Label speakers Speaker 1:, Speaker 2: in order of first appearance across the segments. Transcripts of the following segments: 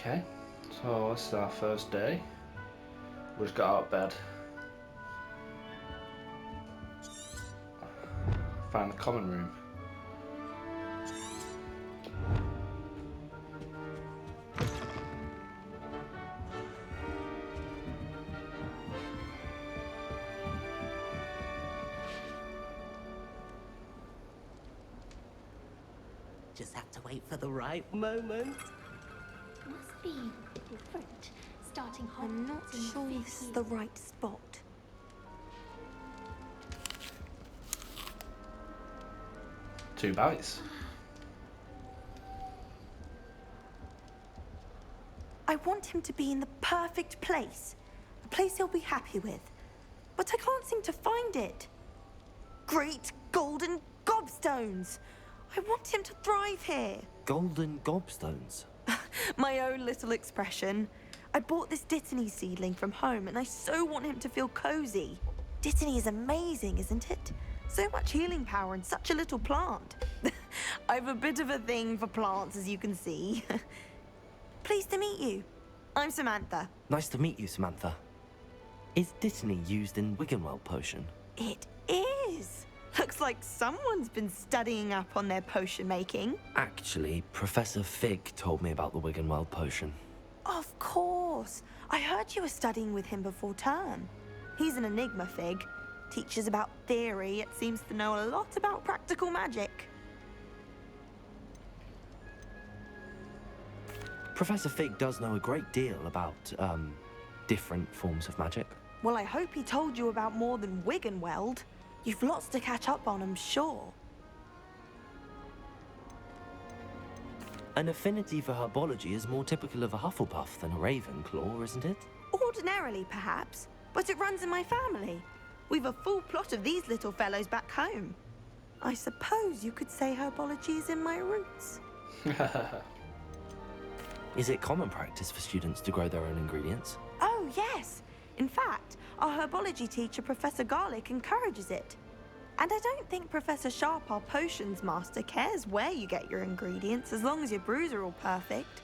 Speaker 1: Okay, so this is our first day. We just got out of bed. Find the common room.
Speaker 2: Just have to wait for the right moment.
Speaker 3: Must be different, starting Hogwarts.
Speaker 4: I'm not
Speaker 3: in
Speaker 4: sure
Speaker 3: the
Speaker 4: this is
Speaker 3: 50s.
Speaker 4: the right spot.
Speaker 1: Two bites.
Speaker 4: I want him to be in the perfect place. A place he'll be happy with. But I can't seem to find it. Great golden gobstones! I want him to thrive here.
Speaker 2: Golden gobstones.
Speaker 4: My own little expression. I bought this Dittany seedling from home and I so want him to feel cozy. Dittany is amazing, isn't it? So much healing power in such a little plant. I've a bit of a thing for plants, as you can see. Pleased to meet you. I'm Samantha.
Speaker 2: Nice to meet you, Samantha. Is Dittany used in Wiggenweld potion?
Speaker 4: It is. Looks like someone's been studying up on their potion making.
Speaker 2: Actually, Professor Fig told me about the Wiggenweld potion.
Speaker 4: Of course. I heard you were studying with him before term. He's an enigma, Fig. Teaches about theory, yet seems to know a lot about practical magic.
Speaker 2: Professor Fig does know a great deal about, different forms of magic.
Speaker 4: Well, I hope he told you about more than Wiggenweld. You've lots to catch up on, I'm sure.
Speaker 2: An affinity for herbology is more typical of a Hufflepuff than a Ravenclaw, isn't it?
Speaker 4: Ordinarily, perhaps, but it runs in my family. We've a full plot of these little fellows back home. I suppose you could say herbology is in my roots.
Speaker 2: Is it common practice for students to grow their own ingredients?
Speaker 4: Oh, yes. In fact, our herbology teacher, Professor Garlick, encourages it. And I don't think Professor Sharp, our potions master, cares where you get your ingredients, as long as your brews are all perfect.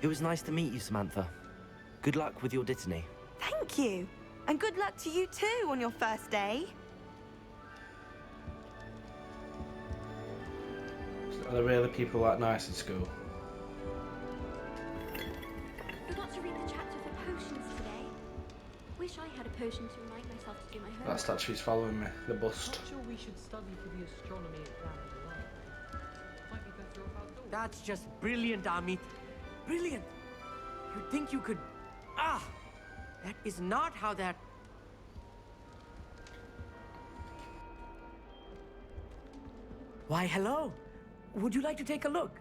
Speaker 2: It was nice to meet you, Samantha. Good luck with your Dittany.
Speaker 4: Thank you. And good luck to you too on your first day.
Speaker 1: Are there really people that nice in school?
Speaker 3: Forgot to read the chapter for potions today. Wish I had a potion to remind myself to do my homework.
Speaker 1: That statue's following me. The bust.
Speaker 5: Not sure we should study for the astronomy exam at the library. Might be better off outdoors.
Speaker 6: That's just brilliant, Amit. Brilliant. You'd think you could... That is not how that... Why, hello. Would you like to take a look?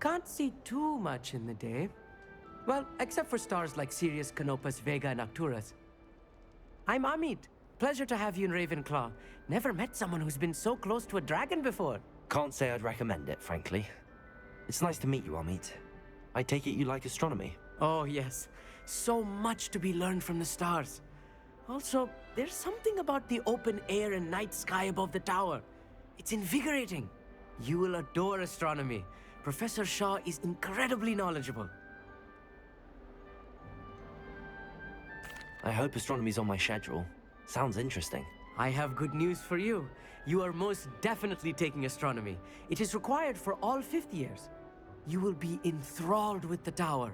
Speaker 6: Can't see too much in the day. Well, except for stars like Sirius, Canopus, Vega, and Arcturus. I'm Amit. Pleasure to have you in Ravenclaw. Never met someone who's been so close to a dragon before.
Speaker 2: Can't say I'd recommend it, frankly. It's nice to meet you, Amit. I take it you like astronomy.
Speaker 6: Oh, yes. So much to be learned from the stars. Also, there's something about the open air and night sky above the tower. It's invigorating. You will adore astronomy. Professor Shaw is incredibly knowledgeable.
Speaker 2: I hope astronomy's on my schedule. Sounds interesting.
Speaker 6: I have good news for you. You are most definitely taking astronomy. It is required for all fifth years. You will be enthralled with the tower.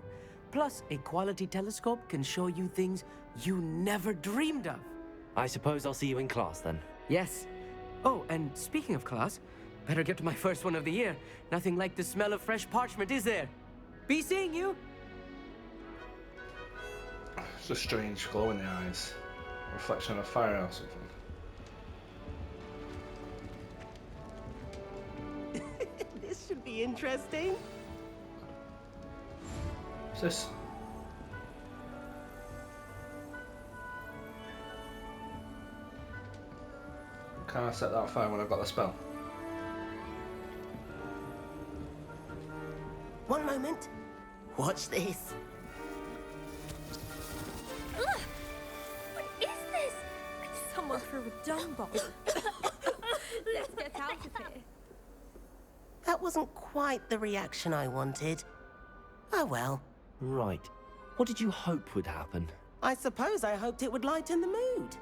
Speaker 6: Plus, a quality telescope can show you things you never dreamed of.
Speaker 2: I suppose I'll see you in class then.
Speaker 6: Yes. Oh, and speaking of class, better get to my first one of the year. Nothing like the smell of fresh parchment, is there? Be seeing you.
Speaker 1: It's a strange glow in the eyes. Reflection of fire or something.
Speaker 6: This should be interesting.
Speaker 1: What's this? Can I set that fire when I've got the spell?
Speaker 2: One moment. Watch this.
Speaker 3: Ugh! What is this? Could someone or through a dung bomb. Let's get out of here.
Speaker 7: That wasn't quite the reaction I wanted. Oh well.
Speaker 2: Right. What did you hope would happen?
Speaker 7: I suppose I hoped it would lighten the mood.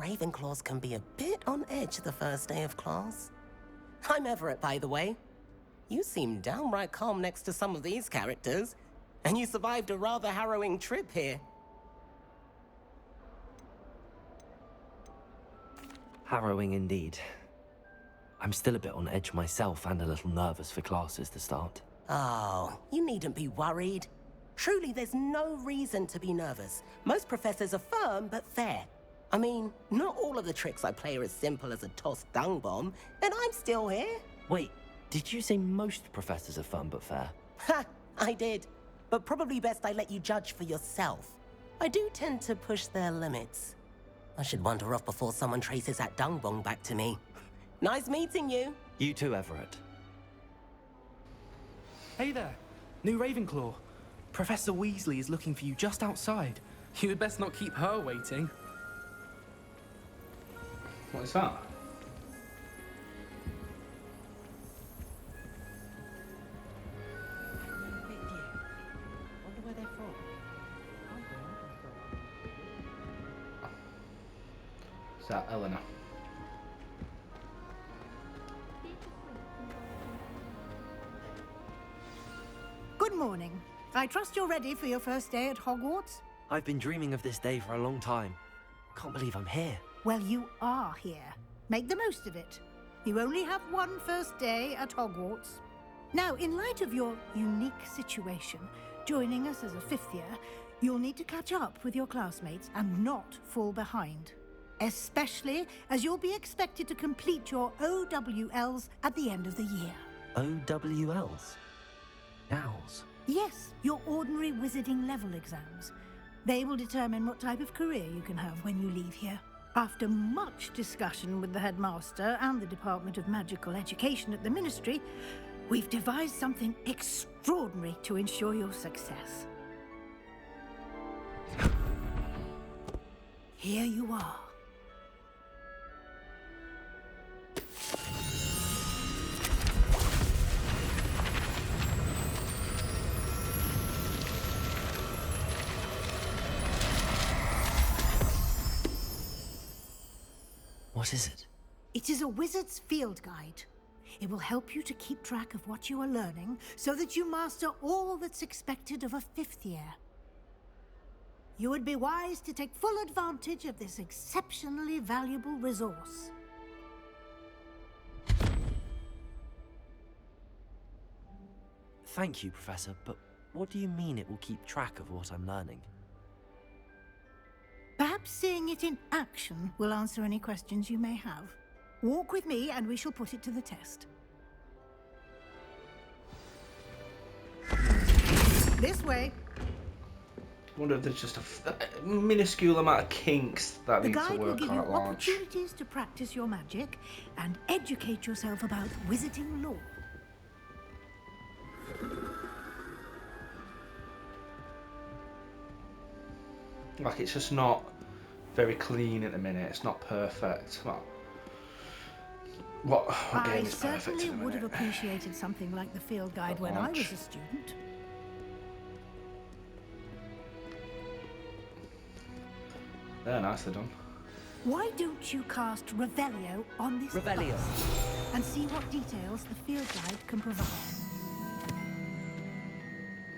Speaker 7: Ravenclaws can be a bit on edge the first day of class. I'm Everett, by the way. You seem downright calm next to some of these characters, and you survived a rather harrowing trip here.
Speaker 2: Harrowing indeed. I'm still a bit on edge myself and a little nervous for classes to start.
Speaker 7: Oh, you needn't be worried. Truly, there's no reason to be nervous. Most professors are firm but fair. I mean, not all of the tricks I play are as simple as a tossed dung bomb, and I'm still here.
Speaker 2: Wait, did you say most professors are fun but fair?
Speaker 7: Ha! I did. But probably best I let you judge for yourself. I do tend to push their limits. I should wander off before someone traces that dung bomb back to me. Nice meeting you.
Speaker 2: You too, Everett.
Speaker 8: Hey there, new Ravenclaw. Professor Weasley is looking for you just outside. You had best not keep her waiting.
Speaker 1: What is that?
Speaker 6: Wonder where they're from.
Speaker 1: Is that Eleanor?
Speaker 9: Good morning. I trust you're ready for your first day at Hogwarts?
Speaker 2: I've been dreaming of this day for a long time. Can't believe I'm here.
Speaker 9: Well, you are here. Make the most of it. You only have one first day at Hogwarts. Now, in light of your unique situation, joining us as a fifth year, you'll need to catch up with your classmates and not fall behind. Especially as you'll be expected to complete your OWLs at the end of the year.
Speaker 2: OWLs? Owls?
Speaker 9: Yes, your ordinary wizarding level exams. They will determine what type of career you can have when you leave here. After much discussion with the headmaster and the Department of Magical Education at the Ministry, we've devised something extraordinary to ensure your success. Here you are.
Speaker 2: What is it?
Speaker 9: It is a wizard's field guide. It will help you to keep track of what you are learning so that you master all that's expected of a fifth year. You would be wise to take full advantage of this exceptionally valuable resource.
Speaker 2: Thank you, Professor, but what do you mean it will keep track of what I'm learning?
Speaker 9: Perhaps seeing it in action will answer any questions you may have. Walk with me and we shall put it to the test. This way.
Speaker 1: I wonder if there's just a minuscule amount of kinks that
Speaker 9: The
Speaker 1: need to
Speaker 9: guide will
Speaker 1: work
Speaker 9: give
Speaker 1: on
Speaker 9: you
Speaker 1: at launch.
Speaker 9: opportunities to practice your magic and educate yourself about wizarding lore.
Speaker 1: Like, it's just not very clean at the minute. It's not perfect. Well, what
Speaker 9: I
Speaker 1: game is perfect
Speaker 9: certainly
Speaker 1: at the
Speaker 9: would have
Speaker 1: minute?
Speaker 9: appreciated something like the field guide
Speaker 1: At
Speaker 9: when I was
Speaker 1: launch.
Speaker 9: a student.
Speaker 1: They're nicely done.
Speaker 9: Why don't you cast Revelio on this
Speaker 6: Revelio.
Speaker 9: bus and see what details the field guide can provide?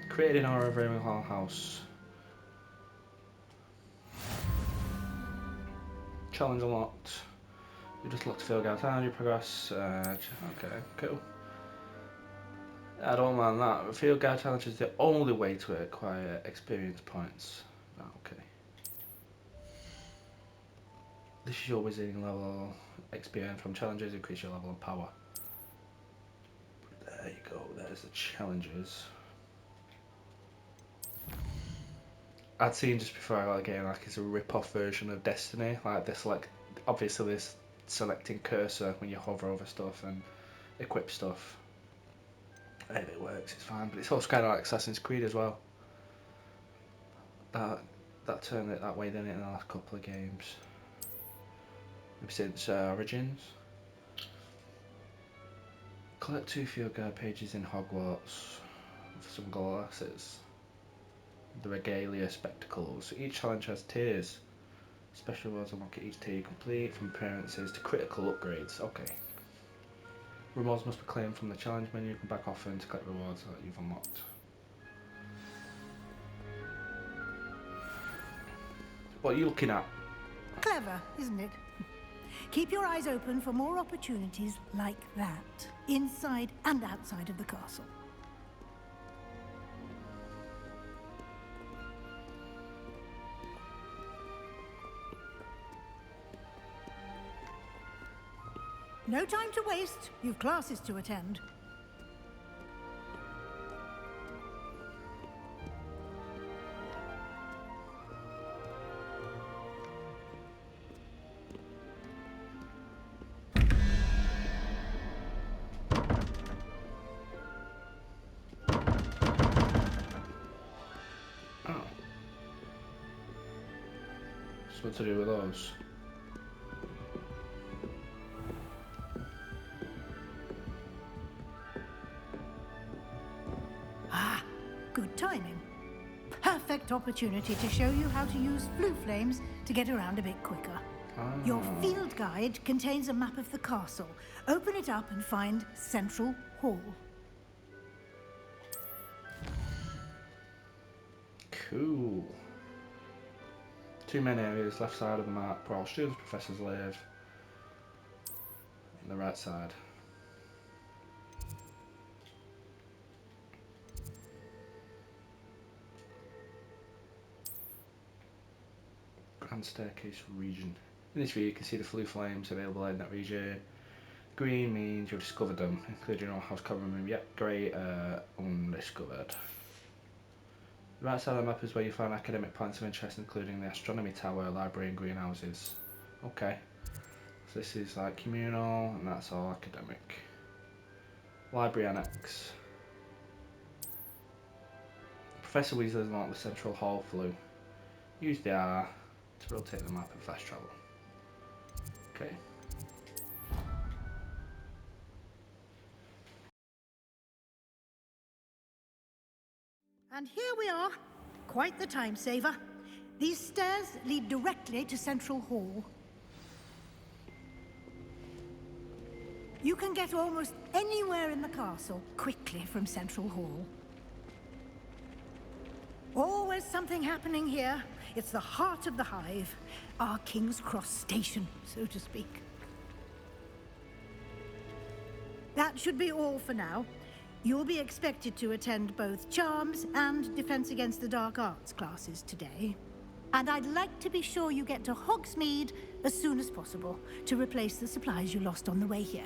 Speaker 1: Created in honor of Ravenclaw House. Challenge unlocked. You just look to field guide town, you progress. Okay, cool. I don't mind that. Field guide challenge is the only way to acquire experience points. Okay. This is your wizarding level. Experience from challenges increase your level of power. There you go. There's the challenges. I'd seen just before I got the game like it's a rip-off version of Destiny. Like this, like obviously this selecting cursor when you hover over stuff and equip stuff. If it works, it's fine. But it's also kind of like Assassin's Creed as well. That turned it that way, didn't it, in the last couple of games? since Origins. Collect 2 field guide pages in Hogwarts for some glasses. The Regalia Spectacles. Each challenge has tiers. Special rewards unlock at each tier you complete, from appearances to critical upgrades. Okay. Rewards must be claimed from the challenge menu. Come back often to collect rewards that you've unlocked. What are you looking at?
Speaker 9: Clever, isn't it? Keep your eyes open for more opportunities like that, inside and outside of the castle. No time to waste. You've classes to attend.
Speaker 1: Oh. Just what to do with those?
Speaker 9: Good timing. Perfect opportunity to show you how to use flue flames to get around a bit quicker. Your field guide contains a map of the castle. Open it up and find Central Hall.
Speaker 1: Cool. 2 main areas, left side of the map where all students, professors live. And the right side. Grand Staircase region. In this view you can see the flue flames available in that region. Green means you've discovered them, including all house common room. Yep, grey, undiscovered. The right side of the map is where you find academic points of interest, including the astronomy tower, library and greenhouses. Okay. So this is like communal and that's all academic. Library annex. Professor Weasley has unlocked the Central Hall flue. Use the R to rotate the map and fast travel. Okay.
Speaker 9: And here we are. Quite the time saver. These stairs lead directly to Central Hall. You can get almost anywhere in the castle quickly from Central Hall. Always something happening here. It's the heart of the hive. Our King's Cross station, so to speak. That should be all for now. You'll be expected to attend both Charms and Defense Against the Dark Arts classes today. And I'd like to be sure you get to Hogsmeade as soon as possible to replace the supplies you lost on the way here.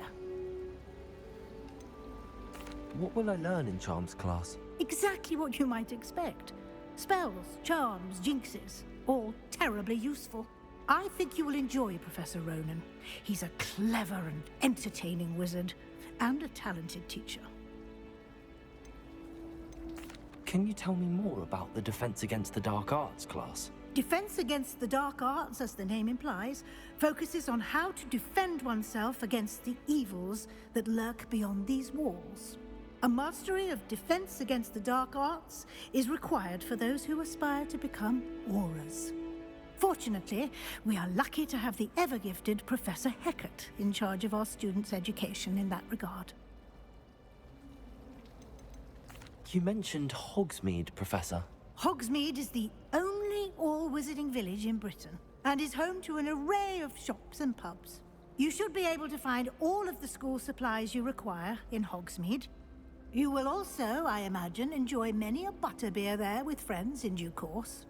Speaker 2: What will I learn in Charms class?
Speaker 9: Exactly what you might expect. Spells, charms, jinxes, all terribly useful. I think you will enjoy Professor Ronan. He's a clever and entertaining wizard, and a talented teacher.
Speaker 2: Can you tell me more about the Defense Against the Dark Arts class?
Speaker 9: Defense Against the Dark Arts, as the name implies, focuses on how to defend oneself against the evils that lurk beyond these walls. A mastery of Defense Against the Dark Arts is required for those who aspire to become Aurors. Fortunately, we are lucky to have the ever-gifted Professor Hecat in charge of our students' education in that regard.
Speaker 2: You mentioned Hogsmeade, Professor.
Speaker 9: Hogsmeade is the only all-wizarding village in Britain, and is home to an array of shops and pubs. You should be able to find all of the school supplies you require in Hogsmeade. You will also, I imagine, enjoy many a butterbeer there with friends in due course.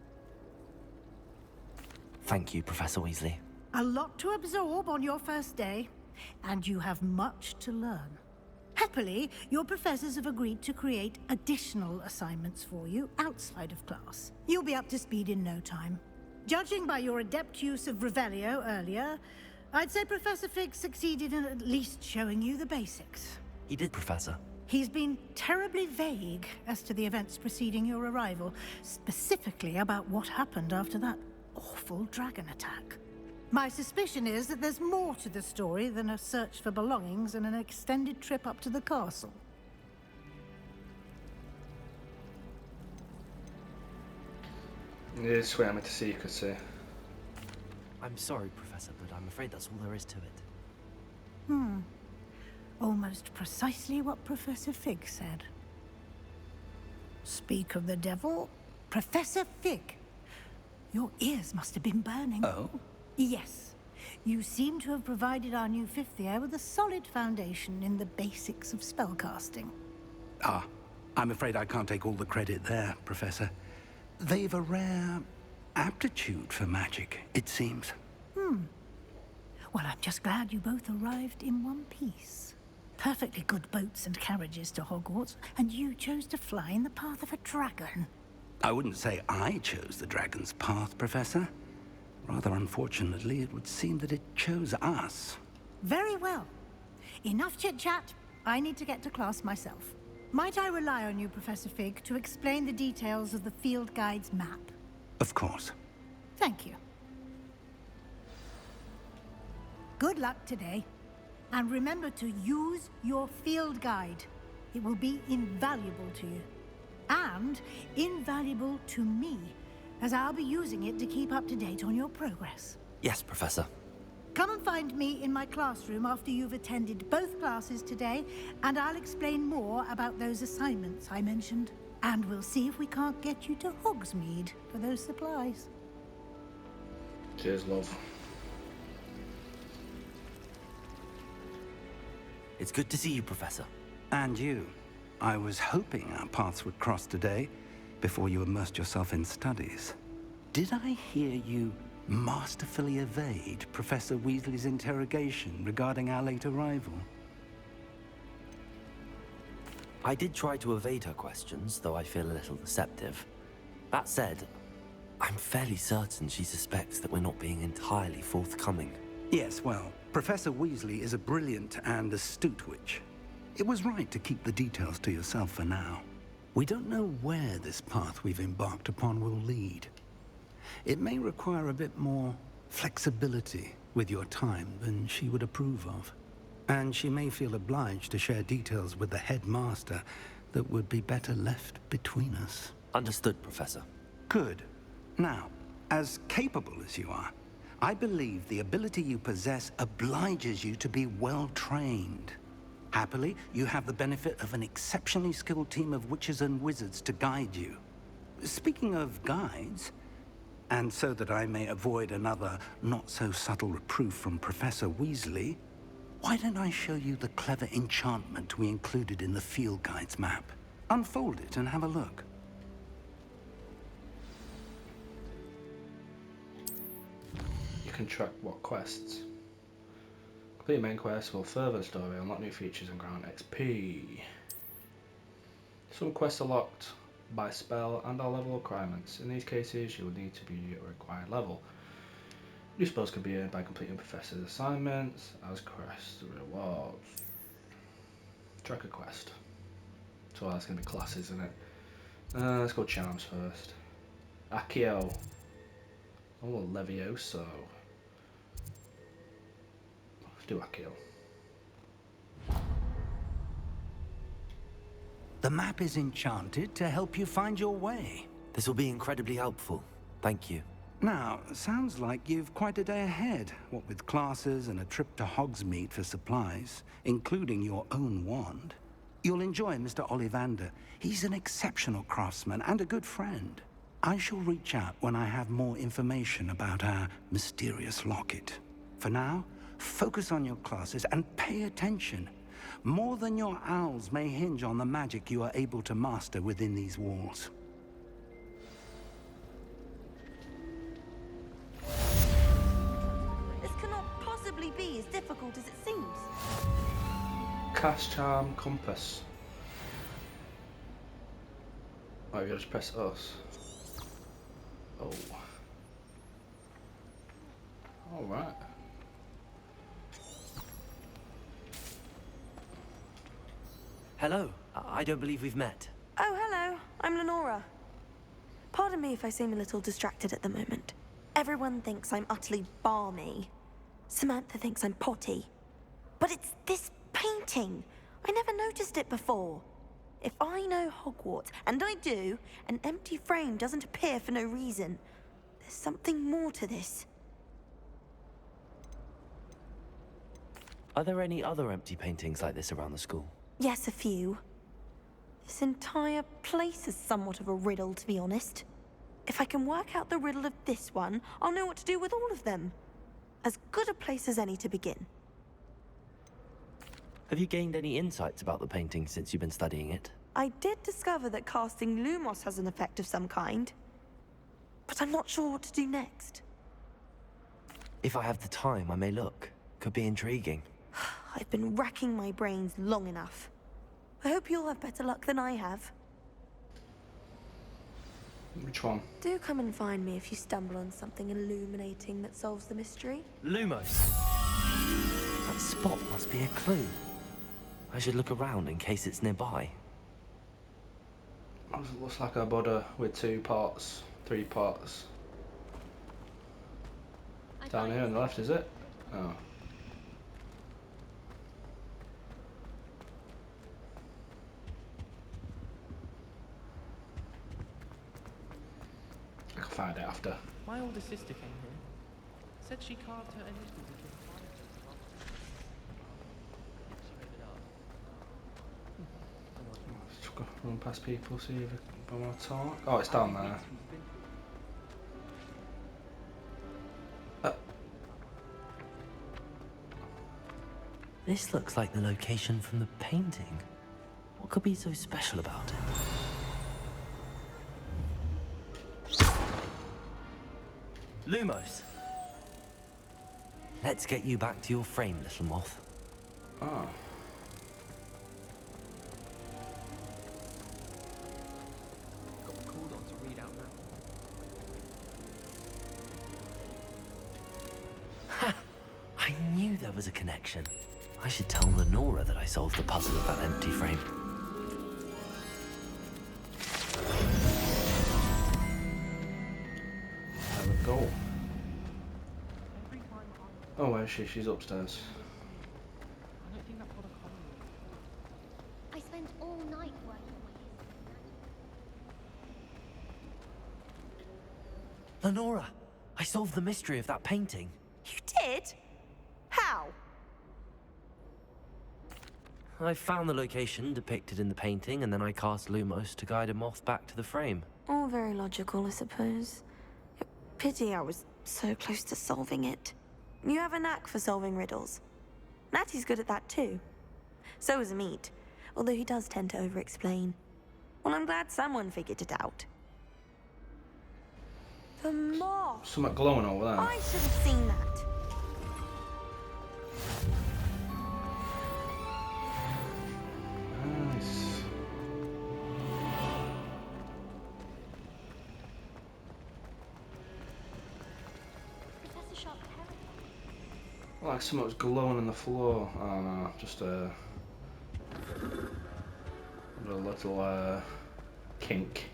Speaker 2: Thank you, Professor Weasley.
Speaker 9: A lot to absorb on your first day, and you have much to learn. Happily, your professors have agreed to create additional assignments for you outside of class. You'll be up to speed in no time. Judging by your adept use of Revelio earlier, I'd say Professor Fig succeeded in at least showing you the basics.
Speaker 2: He did, Professor.
Speaker 9: He's been terribly vague as to the events preceding your arrival, specifically about what happened after that awful dragon attack. My suspicion is that there's more to the story than a search for belongings and an extended trip up to the castle.
Speaker 1: You swear me to secrecy.
Speaker 2: I'm sorry, Professor, but I'm afraid that's all there is to it.
Speaker 9: Almost precisely what Professor Fig said. Speak of the devil, Professor Fig. Your ears must have been burning.
Speaker 10: Oh?
Speaker 9: Yes. You seem to have provided our new fifth year with a solid foundation in the basics of spellcasting.
Speaker 10: Ah, I'm afraid I can't take all the credit there, Professor. They've a rare aptitude for magic, it seems.
Speaker 9: Well, I'm just glad you both arrived in one piece. Perfectly good boats and carriages to Hogwarts, and you chose to fly in the path of a dragon.
Speaker 10: I wouldn't say I chose the dragon's path, Professor. Rather unfortunately, it would seem that it chose us.
Speaker 9: Very well. Enough chit-chat. I need to get to class myself. Might I rely on you, Professor Fig, to explain the details of the field guide's map?
Speaker 10: Of course.
Speaker 9: Thank you. Good luck today. And remember to use your field guide. It will be invaluable to you. And invaluable to me, as I'll be using it to keep up to date on your progress.
Speaker 2: Yes, Professor.
Speaker 9: Come and find me in my classroom after you've attended both classes today, and I'll explain more about those assignments I mentioned. And we'll see if we can't get you to Hogsmeade for those supplies.
Speaker 1: Cheers, love.
Speaker 2: It's good to see you, Professor.
Speaker 10: And you. I was hoping our paths would cross today, before you immersed yourself in studies. Did I hear you masterfully evade Professor Weasley's interrogation regarding our late arrival?
Speaker 2: I did try to evade her questions, though I feel a little deceptive. That said, I'm fairly certain she suspects that we're not being entirely forthcoming.
Speaker 10: Yes, well, Professor Weasley is a brilliant and astute witch. It was right to keep the details to yourself for now. We don't know where this path we've embarked upon will lead. It may require a bit more flexibility with your time than she would approve of. And she may feel obliged to share details with the headmaster that would be better left between us.
Speaker 2: Understood, Professor.
Speaker 10: Good. Now, as capable as you are, I believe the ability you possess obliges you to be well-trained. Happily, you have the benefit of an exceptionally skilled team of witches and wizards to guide you. Speaking of guides, and so that I may avoid another not-so-subtle reproof from Professor Weasley, why don't I show you the clever enchantment we included in the field guide's map? Unfold it and have a look.
Speaker 1: You can track what quests. Complete main quest will further the story, unlock new features and grant XP. Some quests are locked by spell and our level requirements. In these cases, you will need to be at a required level. New spells can be earned by completing Professor's assignments as quest rewards. Track a quest. So that's going to be classes, isn't it? Let's go charms first. Accio. Oh, Levioso. Let's do Accio.
Speaker 10: The map is enchanted to help you find your way.
Speaker 2: This will be incredibly helpful. Thank you.
Speaker 10: Now, sounds like you've quite a day ahead, what with classes and a trip to Hogsmeade for supplies, including your own wand. You'll enjoy Mr. Ollivander. He's an exceptional craftsman and a good friend. I shall reach out when I have more information about our mysterious locket. For now, focus on your classes and pay attention. More than your owls may hinge on the magic you are able to master within these walls.
Speaker 4: This cannot possibly be as difficult as it seems.
Speaker 1: Cast Charm Compass. Oh, you just press us. Oh. Alright.
Speaker 2: Hello. I don't believe we've met.
Speaker 4: Oh, hello. I'm Lenora. Pardon me if I seem a little distracted at the moment. Everyone thinks I'm utterly balmy. Samantha thinks I'm potty. But it's this painting. I never noticed it before. If I know Hogwarts, and I do, an empty frame doesn't appear for no reason. There's something more to this.
Speaker 2: Are there any other empty paintings like this around the school?
Speaker 4: Yes, a few. This entire place is somewhat of a riddle, to be honest. If I can work out the riddle of this one, I'll know what to do with all of them. As good a place as any to begin.
Speaker 2: Have you gained any insights about the painting since you've been studying it?
Speaker 4: I did discover that casting Lumos has an effect of some kind. But I'm not sure what to do next.
Speaker 2: If I have the time, I may look. Could be intriguing.
Speaker 4: I've been racking my brains long enough. I hope you'll have better luck than I have.
Speaker 1: Which one?
Speaker 4: Do come and find me if you stumble on something illuminating that solves the mystery.
Speaker 2: Lumos! That spot must be a clue. I should look around in case it's nearby.
Speaker 1: It looks like a Buddha with 2 parts, 3 parts. Down here on the left, is it? Oh. I can find it after.
Speaker 8: My older sister came here. Said she carved her initials between
Speaker 1: Just go run past people, see if I want to talk. Oh, it's down there.
Speaker 2: This looks like the location from the painting. What could be so special about it? Lumos! Let's get you back to your frame, little moth.
Speaker 1: Oh.
Speaker 8: got called on to read out now.
Speaker 2: Ha! I knew there was a connection. I should tell Lenora that I solved the puzzle of that empty frame.
Speaker 1: There we go. Oh, where is she? She's upstairs.
Speaker 8: I don't think that's what a common is.
Speaker 3: I spent all night working on his.
Speaker 2: Lenora! I solved the mystery of that painting.
Speaker 4: You did? How?
Speaker 2: I found the location depicted in the painting, and then I cast Lumos to guide a moth back to the frame.
Speaker 4: All very logical, I suppose. Pity I was so close to solving it. You have a knack for solving riddles. Natty's good at that too. So is Amit, although he does tend to over-explain. Well, I'm glad someone figured it out. The moth!
Speaker 1: Something glowing over there.
Speaker 4: I should have seen that.
Speaker 1: Nice.
Speaker 3: Professor Sharp Parrot.
Speaker 1: Like something was glowing on the floor. Oh no, just a little kink.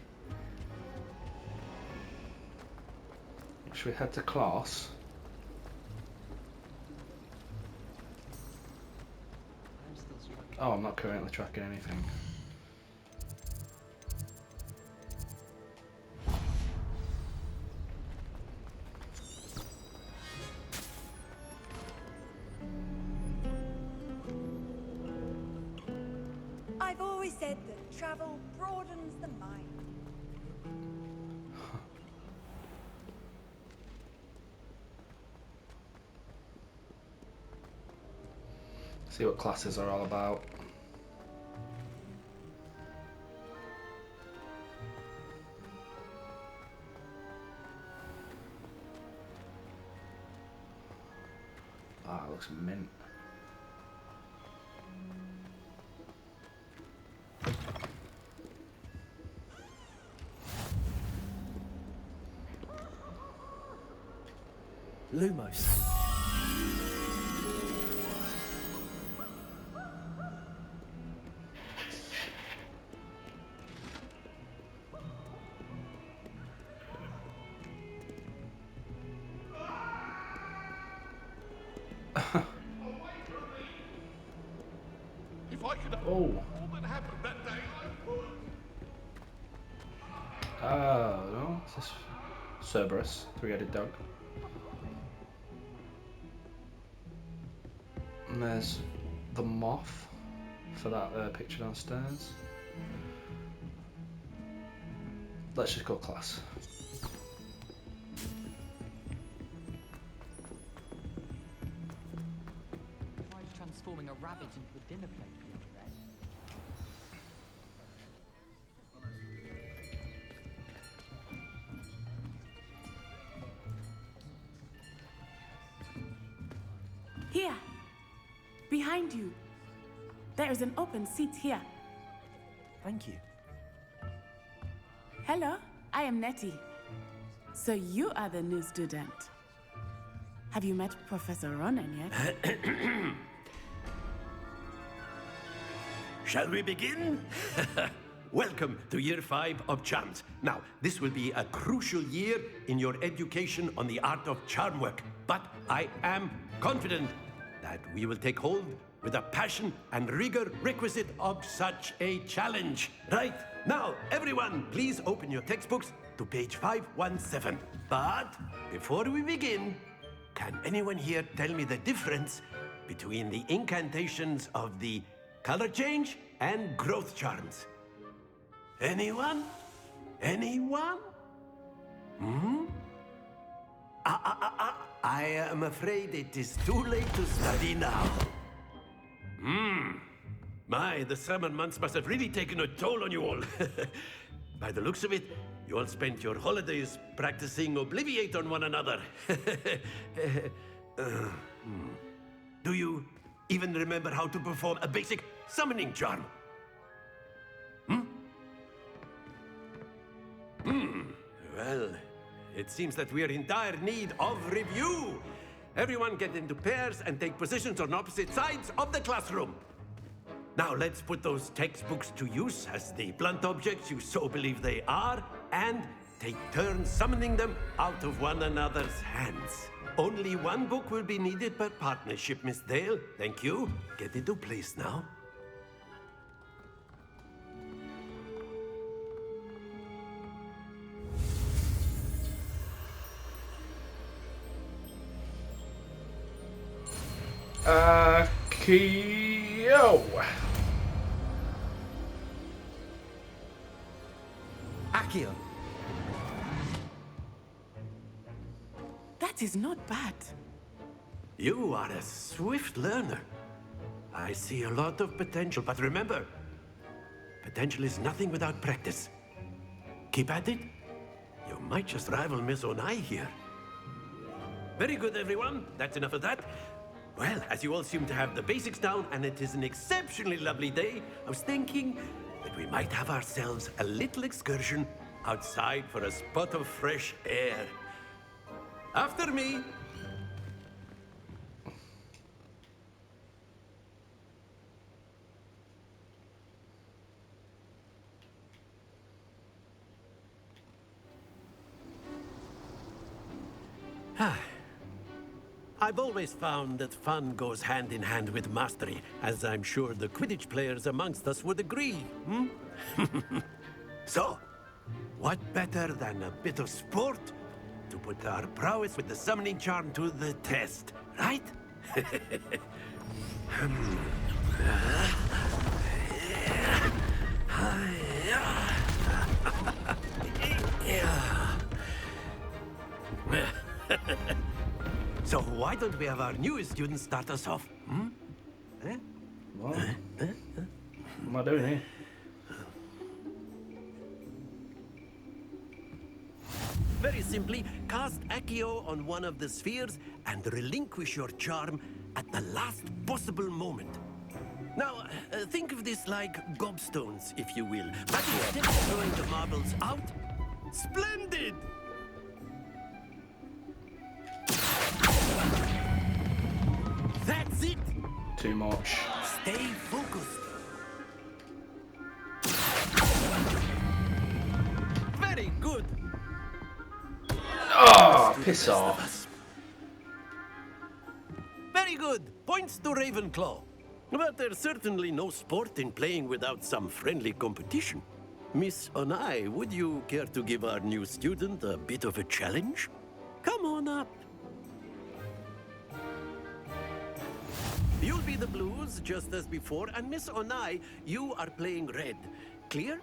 Speaker 1: Should we head to class? Oh, I'm not currently tracking anything.
Speaker 11: I've always said that travel broadens the mind.
Speaker 1: See what classes are all about. Ah, it looks mint.
Speaker 2: Lumos.
Speaker 12: If I could have
Speaker 1: Oh.
Speaker 12: all that happened that day, I would.
Speaker 1: No. This is Cerberus, three-headed dog. And there's the moth for that picture downstairs. Let's just go class.
Speaker 5: Tried transforming a rabbit into a dinner plate the other day.
Speaker 13: Here, behind you. There is an open seat here.
Speaker 6: Thank you.
Speaker 13: Hello, I am Nettie. So you are the new student. Have you met Professor Ronan yet?
Speaker 14: Shall we begin? Welcome to Year 5 of Charms. Now, this will be a crucial year in your education on the art of charm work, but I am confident that we will take hold with the passion and rigor requisite of such a challenge. Right, now, everyone, please open your textbooks to page 517. But before we begin, can anyone here tell me the difference between the incantations of the color change and growth charms? Anyone? Anyone? I am afraid it is too late to study now. My, the summer months must have really taken a toll on you all. By the looks of it, you all spent your holidays practicing Obliviate on one another. Do you even remember how to perform a basic summoning charm? Well, it seems that we are in dire need of review. Everyone get into pairs and take positions on opposite sides of the classroom. Now let's put those textbooks to use as the blunt objects you so believe they are, and take turns summoning them out of one another's hands. Only one book will be needed per partnership, Miss Dale. Thank you. Get into place now.
Speaker 1: Akio.
Speaker 6: Akio.
Speaker 13: That is not bad.
Speaker 14: You are a swift learner. I see a lot of potential, but remember, potential is nothing without practice. Keep at it. You might just rival Miss Onai here. Very good, everyone. That's enough of that. Well, as you all seem to have the basics down, and it is an exceptionally lovely day, I was thinking that we might have ourselves a little excursion outside for a spot of fresh air. After me. I've always found that fun goes hand in hand with mastery, as I'm sure the Quidditch players amongst us would agree, So, what better than a bit of sport to put our prowess with the summoning charm to the test, right? So why don't we have our newest student start us off?
Speaker 1: What? What am I doing here?
Speaker 14: Very simply, cast Accio on one of the spheres and relinquish your charm at the last possible moment. Now, think of this like gobstones, if you will. But instead of throwing the marbles out, splendid! That's it!
Speaker 1: Too much.
Speaker 14: Stay focused. Very good.
Speaker 1: Oh, piss off.
Speaker 14: Very good. Points to Ravenclaw. But there's certainly no sport in playing without some friendly competition. Miss Onai, would you care to give our new student a bit of a challenge? Come on up. You'll be the blues, just as before, and Miss Onai, you are playing red. Clear?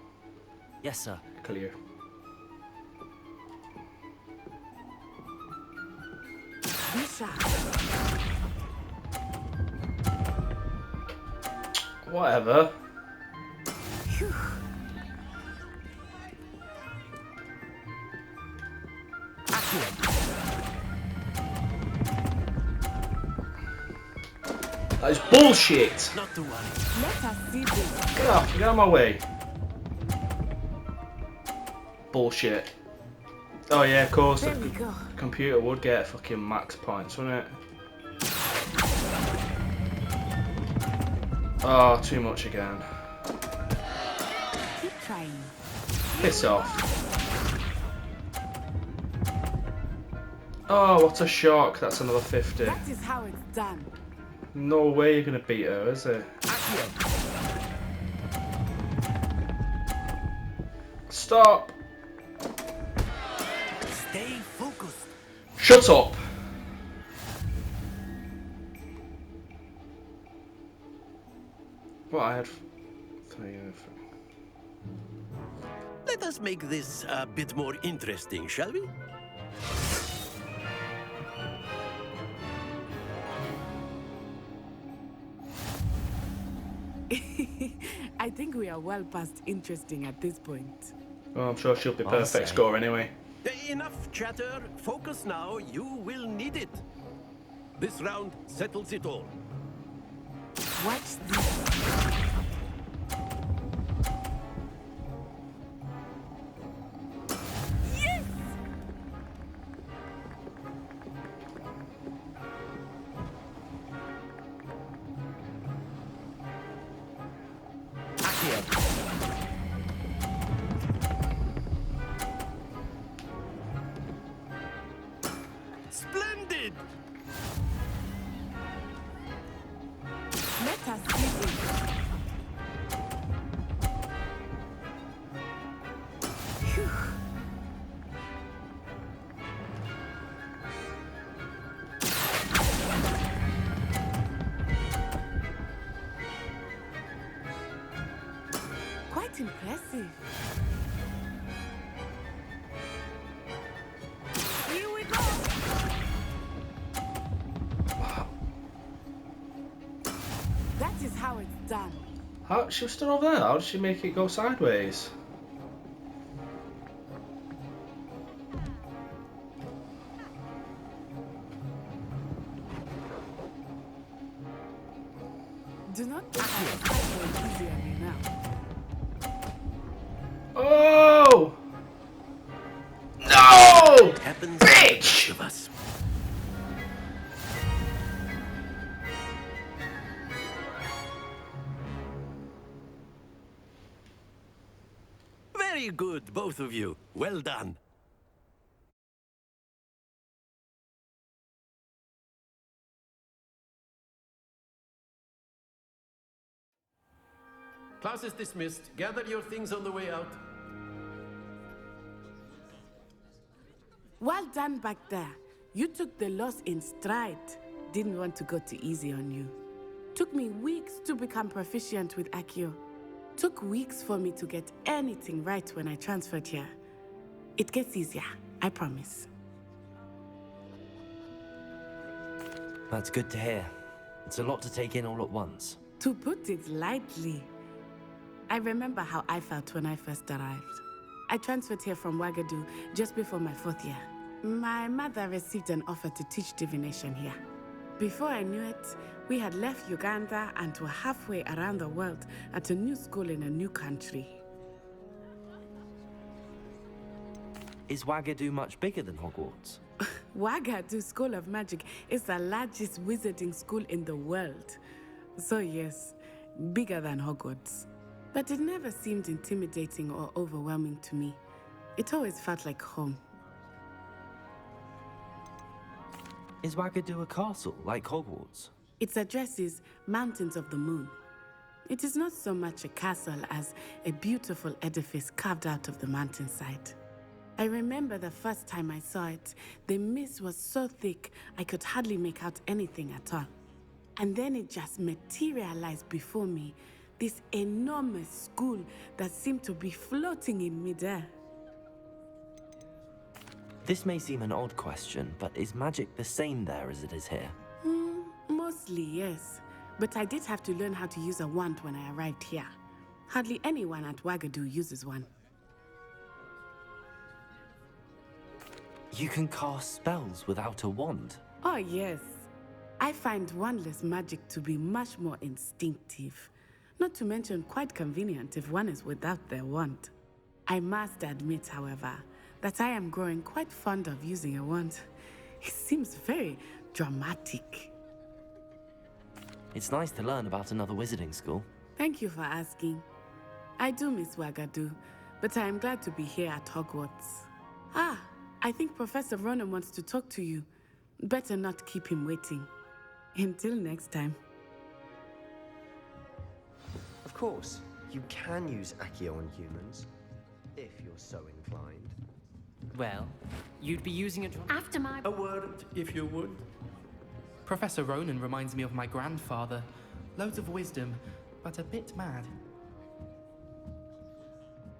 Speaker 2: Yes, sir.
Speaker 1: Clear. Whatever. That is bullshit.
Speaker 14: Not to worry.
Speaker 13: Let us see this.
Speaker 1: Get off. Get out of my way. Bullshit. Oh yeah, of course.
Speaker 13: There
Speaker 1: The
Speaker 13: we go.
Speaker 1: computer would get fucking max points, wouldn't it? Oh, too much again.
Speaker 13: Keep trying.
Speaker 1: Piss off. Oh, what a shock. That's another 50.
Speaker 13: That is how it's done.
Speaker 1: No way you're going to beat her, is it? Stop.
Speaker 2: Stay focused.
Speaker 1: Shut up. Well, I had 3
Speaker 14: Let us make this a bit more interesting, shall we?
Speaker 13: I think we are well past interesting at this point.
Speaker 1: Well, I'm sure she'll be
Speaker 2: I'll
Speaker 1: perfect
Speaker 2: say.
Speaker 1: score anyway.
Speaker 14: Enough chatter. Focus now. You will need it. This round settles it all.
Speaker 13: Watch this. Yes!
Speaker 14: Splendid!
Speaker 13: Let us see this. Phew. Quite impressive. Here we go. That is how it's done.
Speaker 1: How, she was still over there. How did she make it go sideways?
Speaker 13: Do not think I will go easy on you now.
Speaker 1: Oh! No!
Speaker 14: Happens
Speaker 1: Bitch!
Speaker 14: to us. Very good, both of you. Well done. Class is dismissed. Gather your things on the way out.
Speaker 13: Well done back there. You took the loss in stride. Didn't want to go too easy on you. Took me weeks to become proficient with Accio. Took weeks for me to get anything right when I transferred here. It gets easier, I promise.
Speaker 2: That's good to hear. It's a lot to take in all at once.
Speaker 13: To put it lightly, I remember how I felt when I first arrived. I transferred here from Wagadu just before my 4th year. My mother received an offer to teach divination here. Before I knew it, we had left Uganda and were halfway around the world at a new school in a new country.
Speaker 2: Is Wagadu much bigger than Hogwarts?
Speaker 13: Wagadu School of Magic is the largest wizarding school in the world. So yes, bigger than Hogwarts. But it never seemed intimidating or overwhelming to me. It always felt like home.
Speaker 2: Is Wagadu a castle like Hogwarts?
Speaker 13: Its address is Mountains of the Moon. It is not so much a castle as a beautiful edifice carved out of the mountainside. I remember the first time I saw it, the mist was so thick I could hardly make out anything at all. And then it just materialized before me, this enormous school that seemed to be floating in midair.
Speaker 2: This may seem an odd question, but is magic the same there as it is here?
Speaker 13: Mostly, yes. But I did have to learn how to use a wand when I arrived here. Hardly anyone at Wagadu uses one.
Speaker 2: You can cast spells without a wand?
Speaker 13: Oh, yes. I find wandless magic to be much more instinctive. Not to mention quite convenient if one is without their wand. I must admit, however, that I am growing quite fond of using a wand. It seems very dramatic.
Speaker 2: It's nice to learn about another wizarding school.
Speaker 13: Thank you for asking. I do miss Wagadu, but I am glad to be here at Hogwarts. I think Professor Ronan wants to talk to you. Better not keep him waiting. Until next time.
Speaker 15: Of course, you can use Accio on humans, if you're so inclined.
Speaker 8: Well, you'd be using it
Speaker 3: After my...
Speaker 14: A word, if you would.
Speaker 8: Professor Ronan reminds me of my grandfather. Loads of wisdom, but a bit mad.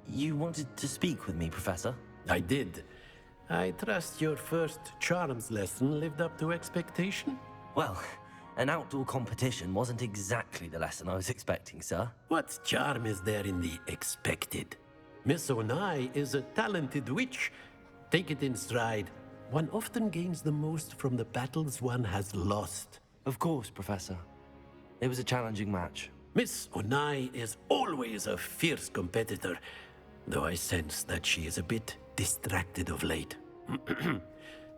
Speaker 2: You wanted to speak with me, Professor?
Speaker 14: I did. I trust your first charms lesson lived up to expectation?
Speaker 2: Well, an outdoor competition wasn't exactly the lesson I was expecting, sir.
Speaker 14: What charm is there in the expected? Miss Onai is a talented witch. Take it in stride. One often gains the most from the battles one has lost.
Speaker 2: Of course, Professor. It was a challenging match.
Speaker 14: Miss Onai is always a fierce competitor, though I sense that she is a bit distracted of late.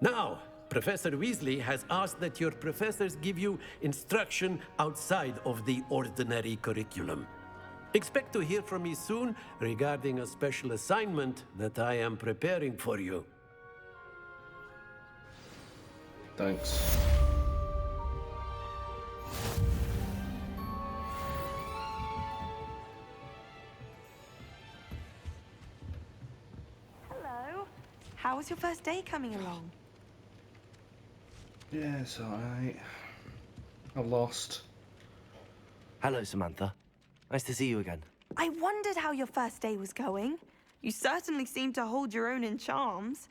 Speaker 14: Now, Professor Weasley has asked that your professors give you instruction outside of the ordinary curriculum. Expect to hear from me soon regarding a special assignment that I am preparing for you.
Speaker 1: Thanks.
Speaker 4: Hello. How was your first day coming along?
Speaker 1: Yeah, it's alright. I've lost.
Speaker 2: Hello, Samantha. Nice to see you again.
Speaker 4: I wondered how your first day was going. You certainly seem to hold your own in charms.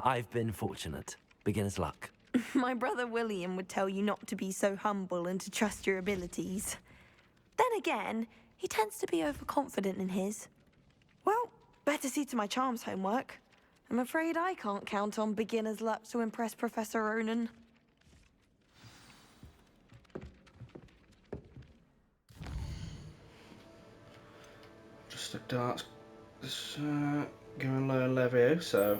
Speaker 2: I've been fortunate. Beginner's luck.
Speaker 4: My brother William would tell you not to be so humble and to trust your abilities. Then again, he tends to be overconfident in his. Well, better see to my charms homework. I'm afraid I can't count on beginner's luck to impress Professor Ronan.
Speaker 1: Just a dark. Going low Levio, so